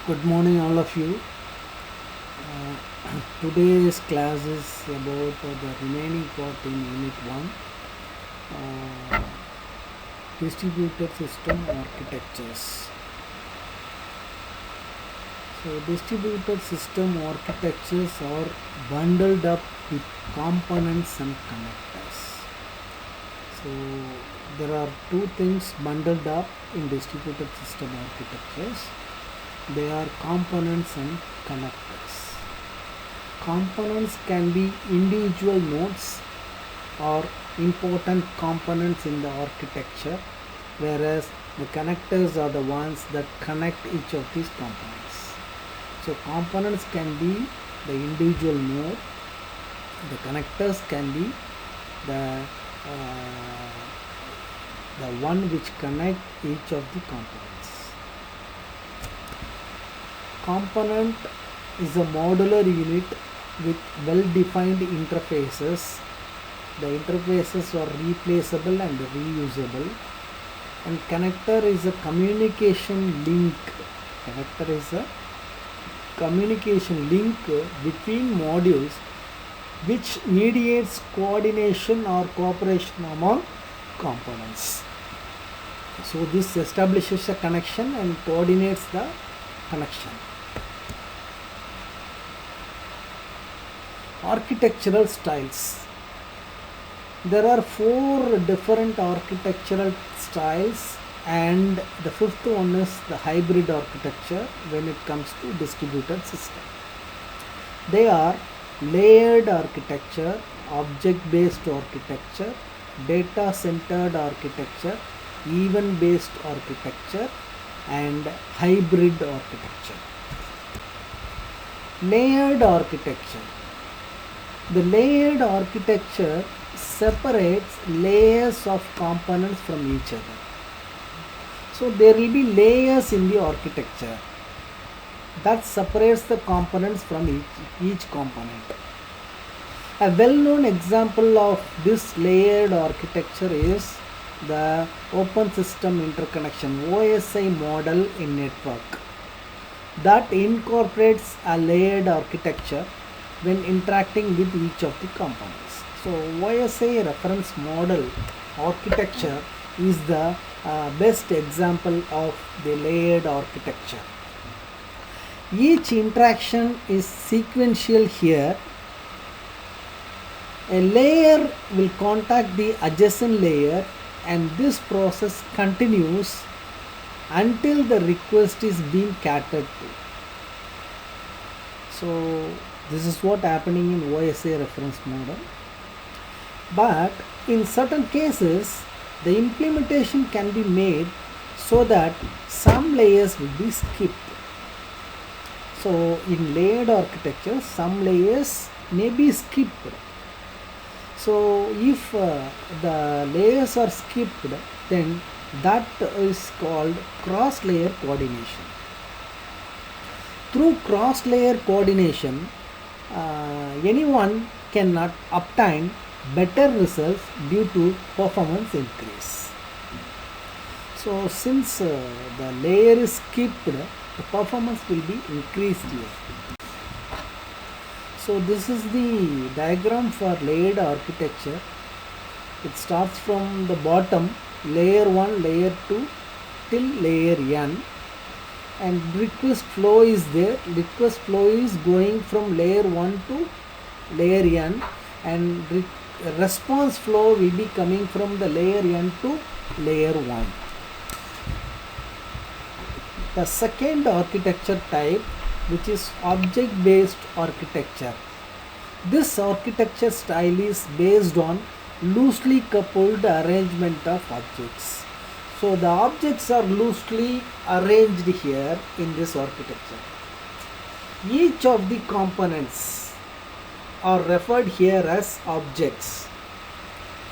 Good morning, all of you. Today's class is about the remaining part in Unit 1, uh, distributed system architectures. So, distributed system architectures are bundled up with components and connectors. So, there are two things bundled up in distributed system architectures. They are components and connectors. Components can be individual nodes or important components in the architecture, whereas the connectors are the ones that connect each of these components. So components can be the individual node, the connectors can be the one which connect each of the components. Component is a modular unit with well-defined interfaces. The interfaces are replaceable and reusable. And connector is a communication link. Connector is a communication link between modules which mediates coordination or cooperation among components. So this establishes a connection and coordinates the connection. Architectural styles. There are 4 different architectural styles, and the fifth one is the hybrid architecture when it comes to distributed system. They are layered architecture, object-based architecture, data-centered architecture, event-based architecture, and hybrid architecture. Layered architecture. The layered architecture separates layers of components from each other. So there will be layers in the architecture that separates the components from each component. A well-known example of this layered architecture is the Open System Interconnection (OSI) model in network that incorporates a layered architecture when interacting with each of the components. So OSI reference model architecture is the best example of the layered architecture. Each interaction is sequential here. A layer will contact the adjacent layer, and this process continues until the request is being catered to. So this is what happening in OSI reference model. But in certain cases, the implementation can be made so that some layers will be skipped. So in layered architecture, some layers may be skipped. So if the layers are skipped, then that is called cross-layer coordination. Through cross-layer coordination, anyone cannot obtain better results due to performance increase. So since the layer is skipped, the performance will be increased here. So this is the diagram for layered architecture. It starts from the bottom, layer 1, layer 2 till layer n, and request flow is there. Request flow is going from layer 1 to layer n, and response flow will be coming from the layer n to layer 1. The second architecture type, which is object-based architecture. This architecture style is based on loosely coupled arrangement of objects. So the objects are loosely arranged here in this architecture. Each of the components are referred here as objects,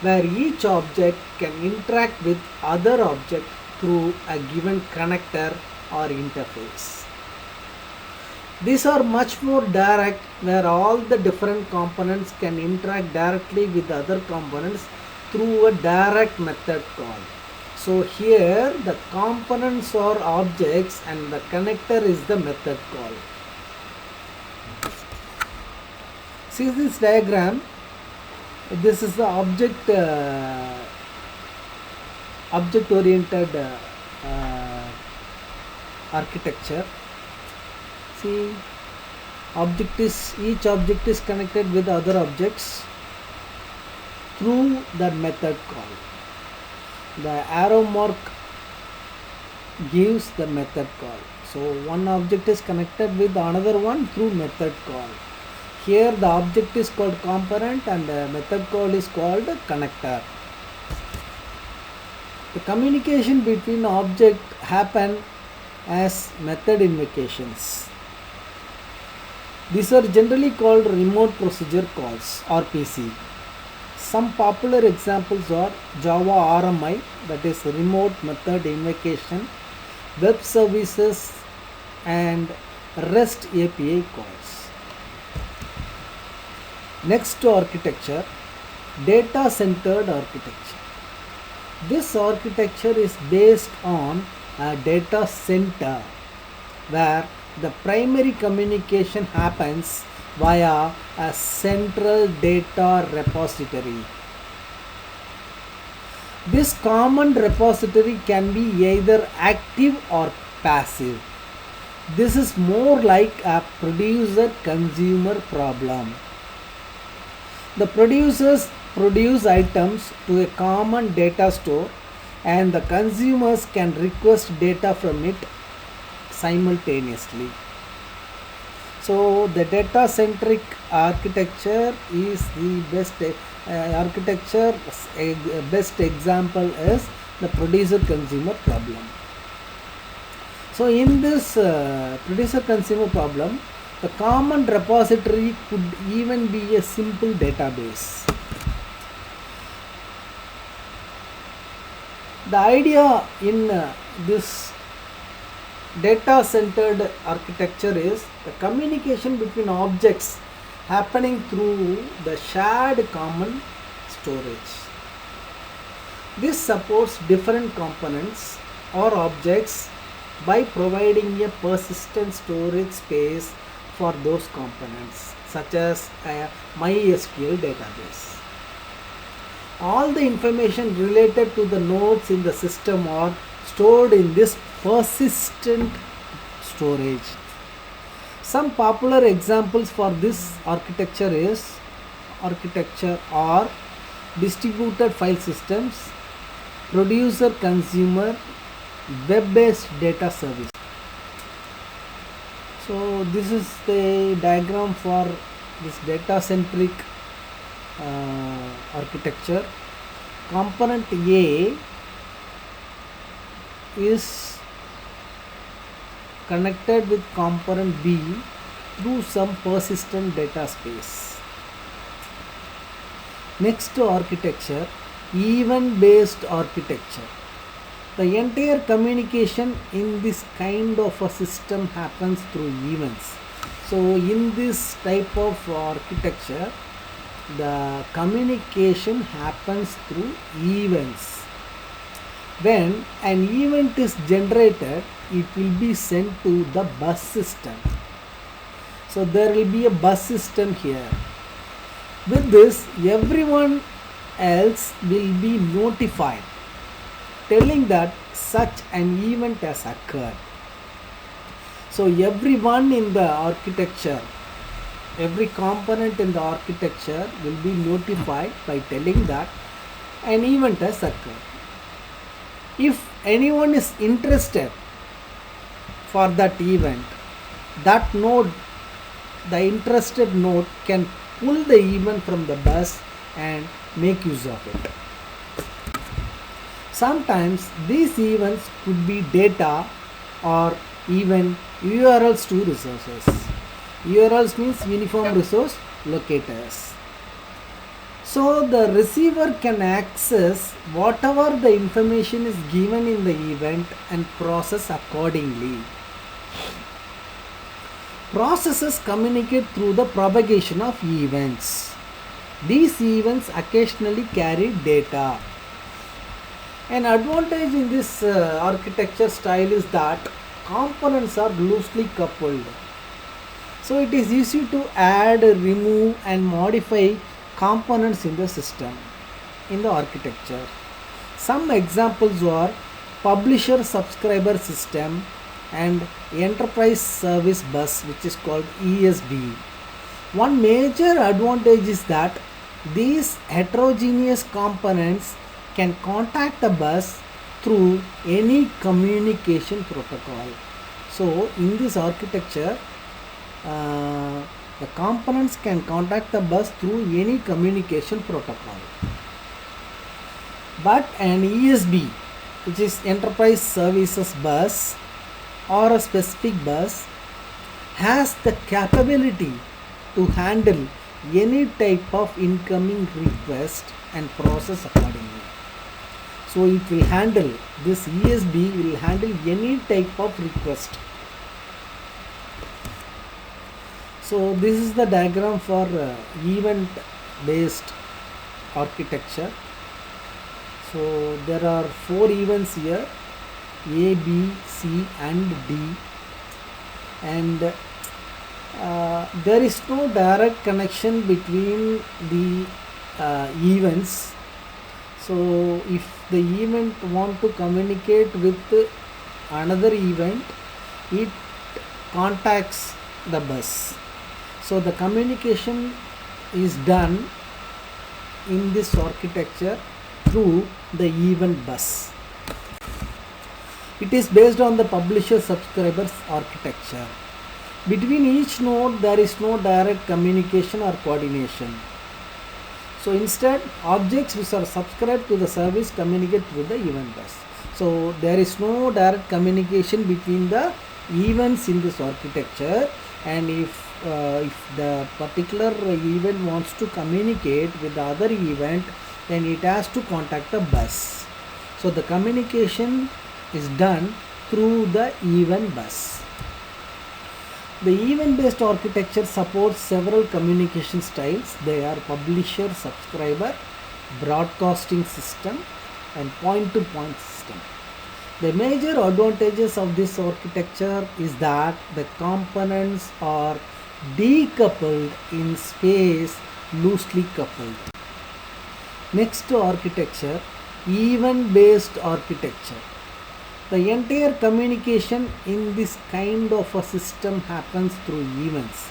where each object can interact with other object through a given connector or interface. These are much more direct, where all the different components can interact directly with other components through a direct method call. So here the components are objects and the connector is the method call. See this diagram, this is the object oriented architecture. See, each object is connected with other objects through the method call. The arrow mark gives the method call. So one object is connected with another one through method call. Here the object is called component and the method call is called connector. The communication between objects happen as method invocations. These are generally called remote procedure calls, RPC. Some popular examples are Java RMI, that is remote method invocation, web services and REST API calls. Next to architecture, data centered architecture. This architecture is based on a data center where the primary communication happens via a central data repository. This common repository can be either active or passive. This is more like a producer-consumer problem. The producers produce items to a common data store and the consumers can request data from it simultaneously. So the data centric architecture is the best architecture. A best example is the producer consumer problem. So in this producer consumer problem, the common repository could even be a simple database. The idea in this data centered architecture is the communication between objects happening through the shared common storage. This supports different components or objects by providing a persistent storage space for those components, such as a MySQL database. All the information related to the nodes in the system are stored in this persistent storage. Some popular examples for this architecture are distributed file systems, producer consumer, web-based data service. So this is the diagram for this data centric architecture. Component A is connected with component B through some persistent data space. Next to architecture, event based architecture. The entire communication in this kind of a system happens through events. So in this type of architecture, the communication happens through events. When an event is generated, it will be sent to the bus system. So there will be a bus system here. With this, everyone else will be notified, telling that such an event has occurred. So everyone in the architecture, every component in the architecture will be notified by telling that an event has occurred. If anyone is interested for that event, that node, the interested node can pull the event from the bus and make use of it. Sometimes these events could be data or even URLs to resources. URLs means uniform resource locators. So the receiver can access whatever the information is given in the event and process accordingly. Processes communicate through the propagation of events. These events occasionally carry data. An advantage in this architecture style is that components are loosely coupled. So it is easy to add, remove and modify components in the system, in the architecture. Some examples are publisher subscriber system and enterprise service bus, which is called ESB. One major advantage is that these heterogeneous components can contact the bus through any communication protocol. So in this architecture, the components can contact the bus through any communication protocol. But an ESB, which is enterprise services bus or a specific bus, has the capability to handle any type of incoming request and process accordingly. So it will handle, this ESB will handle any type of request. So this is the diagram for event based architecture. So there are 4 events here, A, B, C and D, and there is no direct connection between the events. So if the event want to communicate with another event, it contacts the bus. So the communication is done in this architecture through the event bus. It is based on the publisher subscribers architecture. Between each node there is no direct communication or coordination. So instead, objects which are subscribed to the service communicate through the event bus. So there is no direct communication between the events in this architecture, and if the particular event wants to communicate with the other event, then it has to contact the bus. So the communication is done through the event bus. The event based architecture supports several communication styles. They are publisher subscriber, broadcasting system and point to point system. The major advantages of this architecture is that the components are decoupled in space, loosely coupled. Next architecture, event based architecture. The entire communication in this kind of a system happens through events.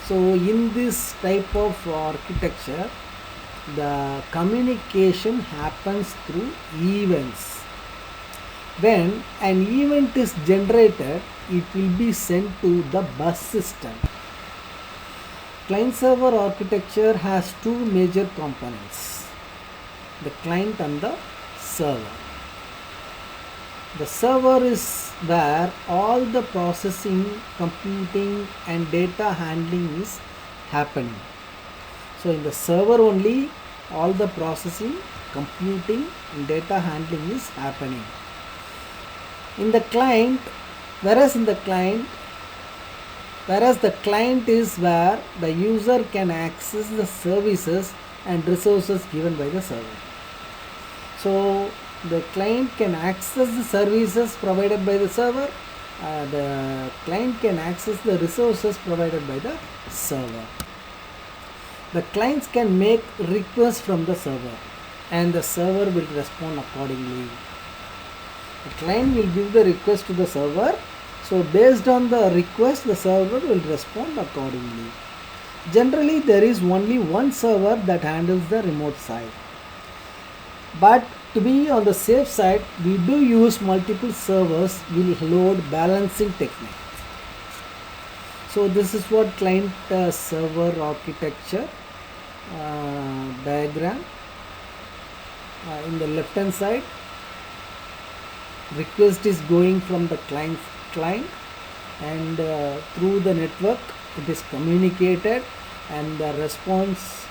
So in this type of architecture, the communication happens through events. When an event is generated, it will be sent to the bus system. Client server architecture has 2 major components, the client and the server. The server is where all the processing, computing and data handling is happening. So in the server only all the processing, computing and data handling is happening. In the client, whereas the client is where the user can access the services and resources given by the server. So the client can access the services provided by the server, the client can access the resources provided by the server. The clients can make requests from the server and the server will respond accordingly. The client will give the request to the server, so based on the request the server will respond accordingly. Generally there is only one server that handles the remote side, but to be on the safe side, we do use multiple servers will load balancing technique. So this is what client server architecture diagram. In the left hand side, request is going from the client and through the network it is communicated and the response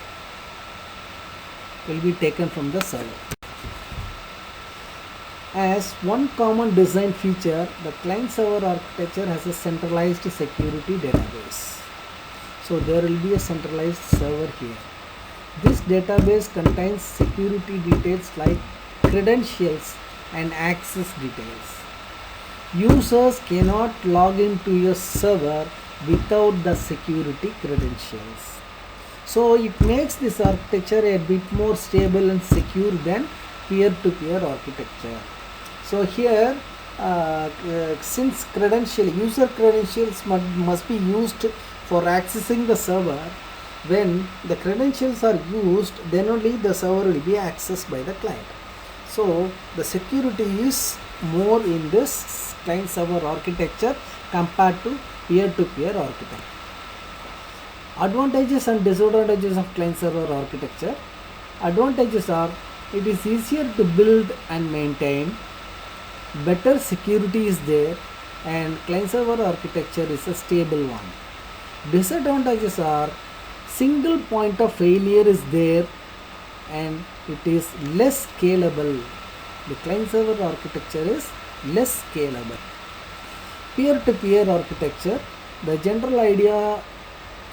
will be taken from the server. As one common design feature, the client-server architecture has a centralized security database. So there will be a centralized server here. This database contains security details like credentials and access details. Users cannot log into your server without the security credentials. So it makes this architecture a bit more stable and secure than peer-to-peer architecture. So here, since user credentials must be used for accessing the server, when the credentials are used, then only the server will be accessed by the client. So the security is more in this client server architecture compared to peer-to-peer architecture. Advantages and disadvantages of client server architecture. Advantages are: it is easier to build and maintain, better security is there, and client server architecture is a stable one. Disadvantages are: single point of failure is there and it is less scalable. The client server architecture is less scalable. Peer-to-peer architecture, the general idea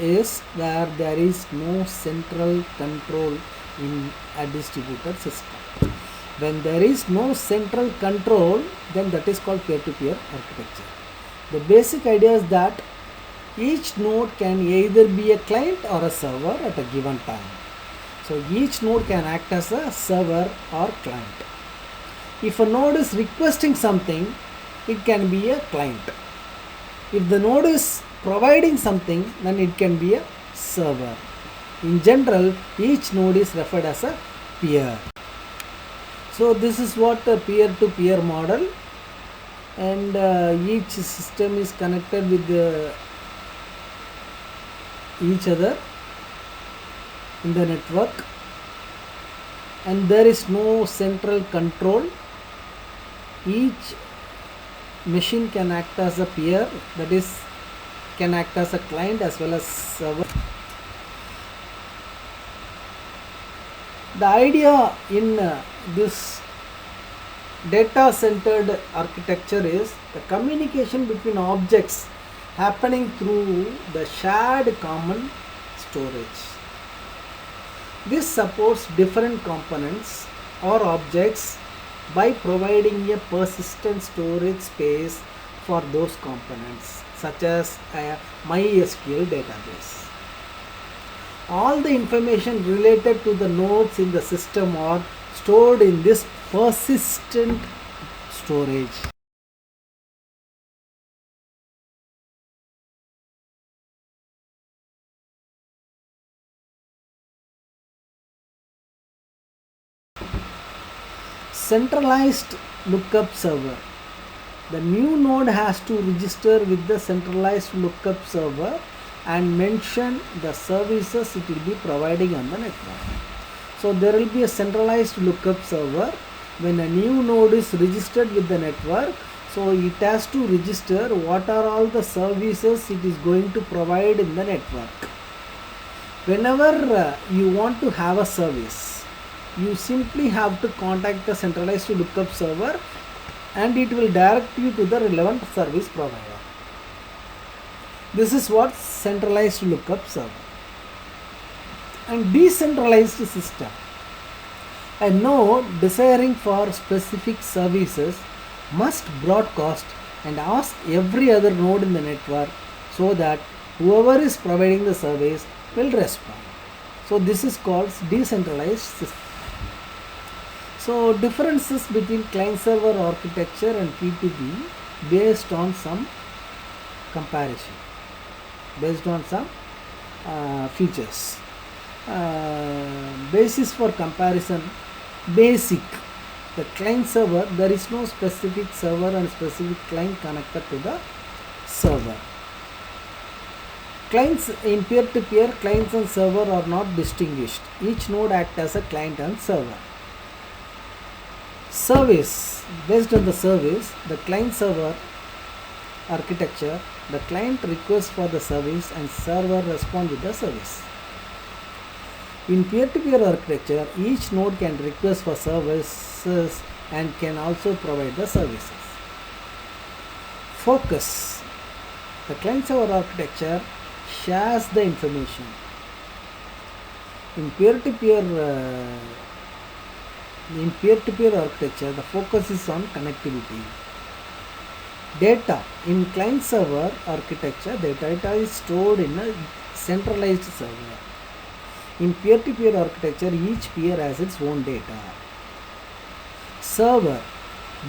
is where there is no central control in a distributed system. When there is no central control, then that is called peer-to-peer architecture. The basic idea is that each node can either be a client or a server at a given time. So each node can act as a server or client. If a node is requesting something, it can be a client. If the node is providing something, then it can be a server. In general, each node is referred as a peer. So this is what a peer-to-peer model, and each system is connected with each other in the network, and there is no central control. Each machine can act as a peer, that is, can act as a client as well as server. The idea in this data centered architecture is the communication between objects happening through the shared common storage. This supports different components or objects by providing a persistent storage space for those components, such as a MySQL database. All the information related to the nodes in the system are stored in this persistent storage. Centralized lookup server. The new node has to register with the centralized lookup server and mention the services it will be providing on the network. So there will be a centralized lookup server. When a new node is registered with the network, so it has to register what are all the services it is going to provide in the network. Whenever you want to have a service, you simply have to contact the centralized lookup server and it will direct you to the relevant service provider. This is what centralized lookup server. And decentralized system. A node desiring for specific services must broadcast and ask every other node in the network so that whoever is providing the service will respond. So this is called decentralized system. So differences between client server architecture and P2P based on some comparison, based on some features. Basis for comparison: basic. The client server, there is no specific server and specific client connected to the server. Clients in peer-to-peer, clients and server are not distinguished. Each node acts as a client and server. Service. Based on the service, the client server architecture, the client requests for the service and server responds with the service. In peer-to-peer architecture, each node can request for services and can also provide the services. Focus. The client-server architecture shares the information. In peer-to-peer In peer-to-peer architecture, the focus is on connectivity. Data in client-server architecture, the data is stored in a centralized server. In peer-to-peer architecture, each peer has its own data. Server,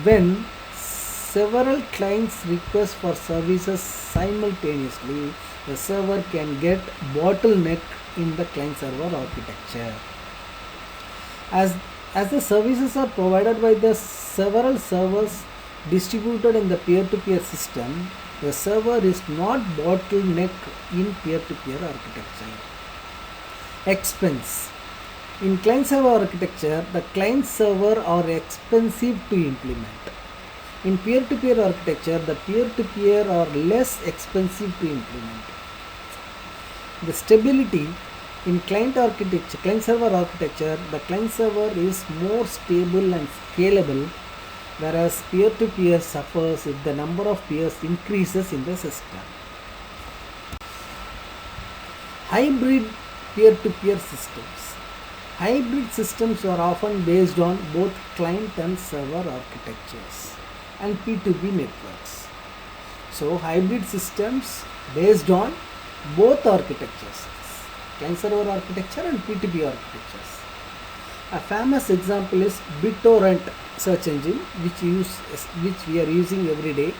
when several clients request for services simultaneously, the server can get bottleneck in the client-server architecture. As the services are provided by the several servers distributed in the peer-to-peer system, the server is not bottleneck in peer-to-peer architecture. Expense. In client-server architecture, the client-server are expensive to implement. In peer-to-peer architecture, the peer-to-peer are less expensive to implement. The stability in client-server architecture, the client-server is more stable and scalable, whereas peer-to-peer suffers if the number of peers increases in the system. Hybrid peer-to-peer systems. Hybrid systems are often based on both client and server architectures and P2P networks. So hybrid systems based on both architectures, client-server architecture and P2P architectures. A famous example is BitTorrent search engine, which we are using every day.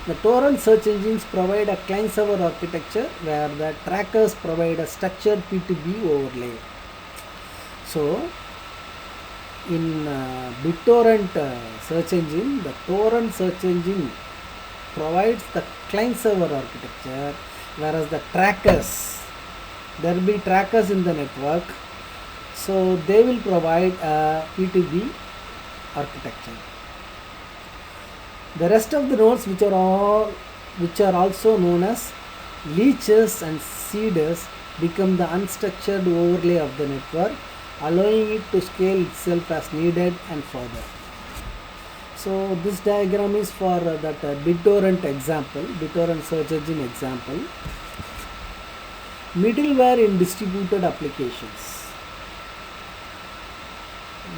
The torrent search engines provide a client-server architecture where the trackers provide a structured P2P overlay. So, in BitTorrent search engine, the torrent search engine provides the client-server architecture, whereas the trackers, there will be trackers in the network, so they will provide a P2P architecture. The rest of the nodes, which are also known as leeches and seeders, become the unstructured overlay of the network, allowing it to scale itself as needed and further. So this diagram is for that BitTorrent example, BitTorrent search engine example. Middleware in distributed applications.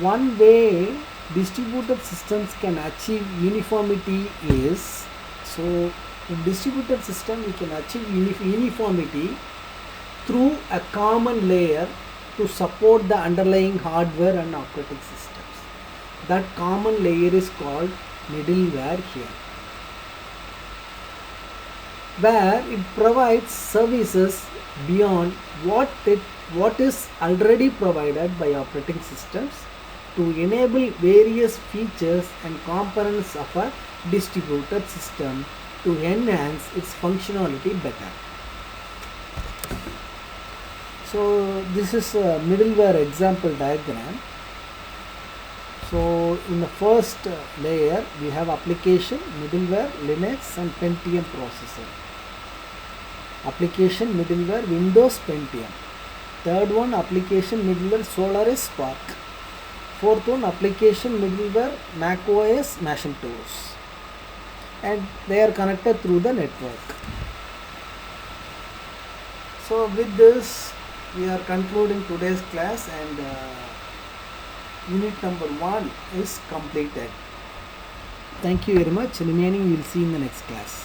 One way distributed systems can achieve uniformity is, so in distributed system we can achieve uniformity through a common layer to support the underlying hardware and operating systems. That common layer is called middleware here, where it provides services beyond what is already provided by operating systems to enable various features and components of a distributed system to enhance its functionality better. So this is a middleware example diagram. So in the first layer we have application, middleware, Linux and Pentium processor. Application, middleware, Windows, Pentium. Third one, application, middleware, Solaris, Spark. Fourth one, application, middleware, Mac OS, Macintosh. And they are connected through the network. So with this we are concluding today's class, and unit number 1 is completed. Thank you very much. Remaining we will see in the next class.